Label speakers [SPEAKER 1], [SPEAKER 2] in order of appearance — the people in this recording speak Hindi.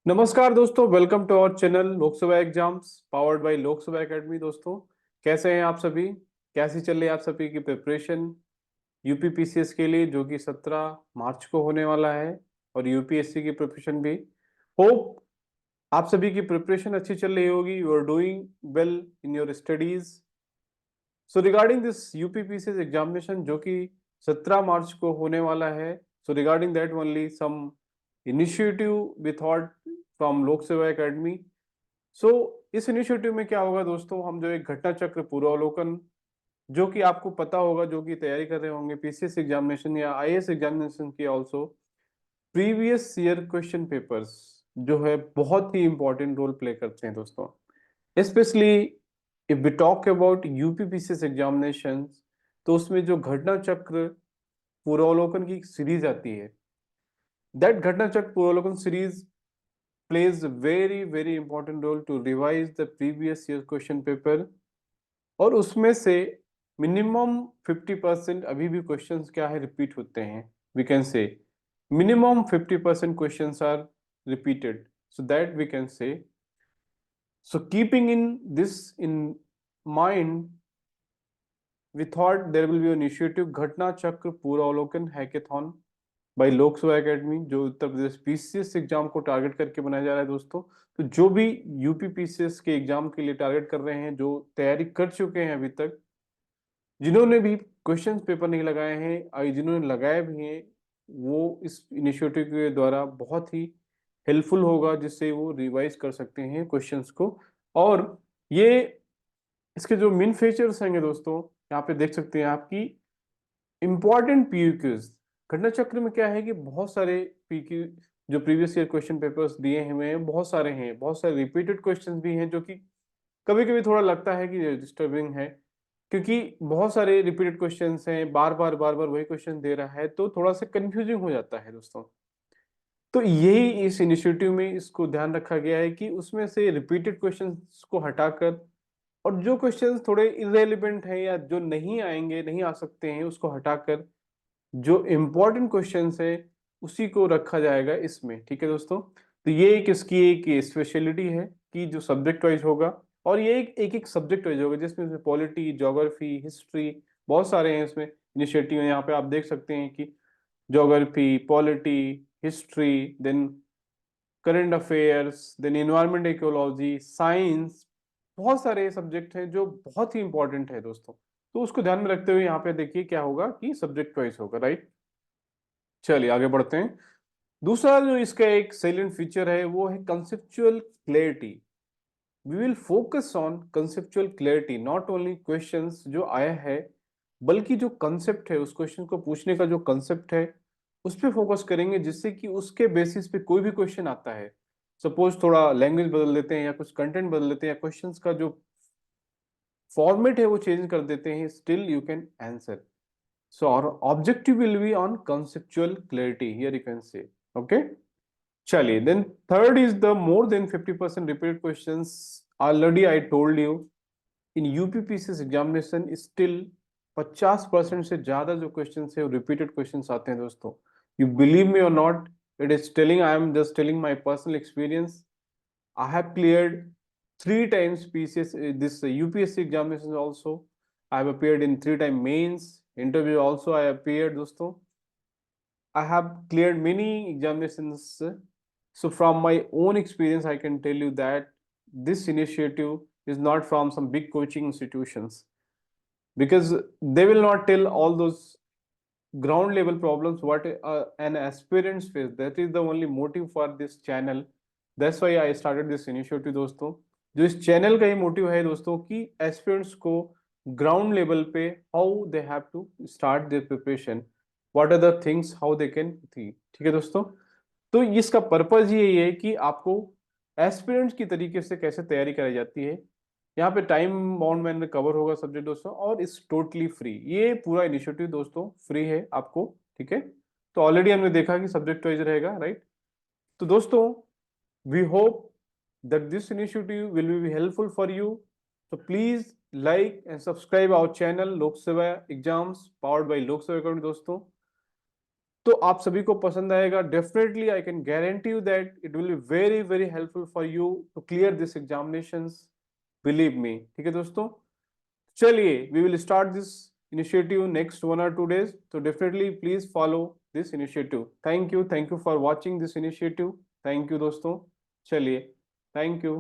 [SPEAKER 1] नमस्कार दोस्तों, welcome to our channel Lok Sabha exams powered by Lok Sabha academy. दोस्तों, कैसे हैं आप सभी? कैसी चल रही है आप सभी की प्रिपरेशन यूपी पीसीएस के लिए, जो कि 17 मार्च को होने वाला है, और यूपीएससी की प्रिपरेशन भी। होप आप सभी की प्रिपरेशन अच्छी चल रही होगी। You are doing well in your studies. So regarding this UP PCS examination, जो कि 17 मार्च को होने वाला है, so regarding that only some initiative we thought from Lok Seva academy. सो इस इनिशिएटिव में क्या होगा दोस्तों, हम जो एक घटना चक्र पूर्वावलोकन, जो कि आपको पता होगा, जो कि तैयारी कर रहे होंगे पीसीएस एग्जामिनेशन या आईएएस एग्जामिनेशन की, also previous year question papers जो है बहुत ही इंपॉर्टेंट रोल प्ले करते हैं दोस्तों। Specially if we talk about UP PCS examination, तो उसमें जो घटना चक्र पूर्वावलोकन की सीरीज आती है, दैट घटना चक्र पूर्वावलोकन series plays a very important role to revise the previous year question paper। और उसमें से मिनिमम 50% अभी भी क्वेश्चंस क्या है, रिपीट होते हैं। We can say minimum 50% questions are repeated, so that we can say. So keeping in this in mind, we thought there will be an initiative Ghatna Chakra Purvavlokan hackathon by Lok Seva academy, जो उत्तर प्रदेश पीसीएस एग्जाम को टारगेट करके बनाया जा रहा है दोस्तों। तो जो भी यूपी पीसीएस के एग्जाम के लिए टारगेट कर रहे हैं, जो तैयारी कर चुके हैं अभी तक, जिन्होंने भी क्वेश्चन पेपर नहीं लगाए हैं और जिन्होंने लगाए भी हैं, वो इस इनिशिएटिव के द्वारा बहुत ही हेल्पफुल होगा, जिससे वो रिवाइज कर सकते हैं क्वेश्चंस को। और ये इसके जो मेन फीचर्स हैं दोस्तों, यहाँ पे देख सकते हैं आपकी इंपॉर्टेंट पीक्यूज। घटना चक्र में क्या है कि बहुत सारे पीक्यू, जो प्रीवियस ईयर क्वेश्चन पेपर्स दिए हुए हैं, बहुत सारे हैं, बहुत सारे रिपीटेड क्वेश्चंस भी हैं, जो कि कभी कभी थोड़ा लगता है कि डिस्टर्बिंग है, क्योंकि बहुत सारे रिपीटेड क्वेश्चंस हैं, बार बार वही क्वेश्चन दे रहा है, तो थोड़ा सा कंफ्यूजिंग हो जाता है दोस्तों। तो यही इस इनिशिएटिव में इसको ध्यान रखा गया है कि उसमें से रिपीटेड क्वेश्चंस को हटाकर, और जो क्वेश्चंस थोड़े इरेलीवेंट हैं या जो नहीं आएंगे, नहीं आ सकते हैं, उसको हटाकर जो इम्पोर्टेंट क्वेश्चंस है उसी को रखा जाएगा इसमें। ठीक है दोस्तों, तो ये एक इसकी एक स्पेशलिटी है कि जो सब्जेक्ट वाइज होगा, और ये एक सब्जेक्ट वाइज होगा, जिसमें पॉलिटी, ज्योग्राफी, हिस्ट्री, बहुत सारे हैं इसमें इनिशिएटिव। यहाँ पे आप देख सकते हैं कि geography, polity, history, then current affairs, then environment, ecology, science, बहुत सारे सब्जेक्ट हैं जो बहुत ही इंपॉर्टेंट है दोस्तों। तो उसको ध्यान में रखते हुए यहाँ पे देखिए क्या होगा कि सब्जेक्ट वाइज होगा, राइट। चलिए आगे बढ़ते हैं। दूसरा जो इसका एक सैलेंट फीचर है, वो है conceptual clarity. We will focus on conceptual clarity, not only questions जो आया है, बल्कि जो कंसेप्ट है, उस क्वेश्चन को पूछने का जो कंसेप्ट है, उस पर फोकस करेंगे, जिससे कि उसके बेसिस पे कोई भी क्वेश्चन आता है, सपोज थोड़ा लैंग्वेज बदल देते हैं या कुछ कंटेंट बदल देते हैं या क्वेश्चंस का जो फॉर्मेट है वो चेंज कर देते हैं, still you can answer. So our objective will be on conceptual clarity. Here you can say, okay. चलिए, then third is the more than 50% repeated questions. Already I told you in UPPC's examination still 50% से ज्यादा जो questions है वो repeated questions आते हैं दोस्तों। You believe me or not, it is telling, I am just telling my personal experience. I have cleared 3 times PCS, this UPSC examination also. I have appeared in 3 time mains interview also I appeared दोस्तों। I have cleared many examinations. So from my own experience, I can tell you that this initiative is not from some big coaching institutions, because they will not tell all those ground level problems what an aspirants face. That is the only motive for this channel. That's why I started this initiative दोस्तों। जो इस चैनल का ही मोटिव है दोस्तों कि एस्पिरेंट्स को ग्राउंड लेवल पे how they have to start their preparation, what are the things how they can थी। ठीक है दोस्तों, तो इसका पर्पज यही है कि आपको एस्पिरेंट्स की तरीके से कैसे तैयारी कराई जाती है। यहाँ पे टाइम बाउंड में कवर होगा सब्जेक्ट दोस्तों, और इस टोटली फ्री, ये पूरा इनिशिएटिव दोस्तों फ्री है आपको। ठीक है, तो ऑलरेडी हमने देखा कि सब्जेक्ट वाइज रहेगा, राइट। तो दोस्तों, we hope that this initiative will be helpful for you. So please like and subscribe our channel Lok Seva Exams powered by Lok Seva Academy दोस्तों। तो आप सभी को पसंद आएगा। Definitely I can guarantee you that it will be very very helpful for you to clear this examinations, believe me. ठीक है दोस्तों, चलिए we will start this initiative next 1 or 2 days, so definitely please follow this initiative. Thank you for watching this initiative. Thank you दोस्तों, चलिए, thank you.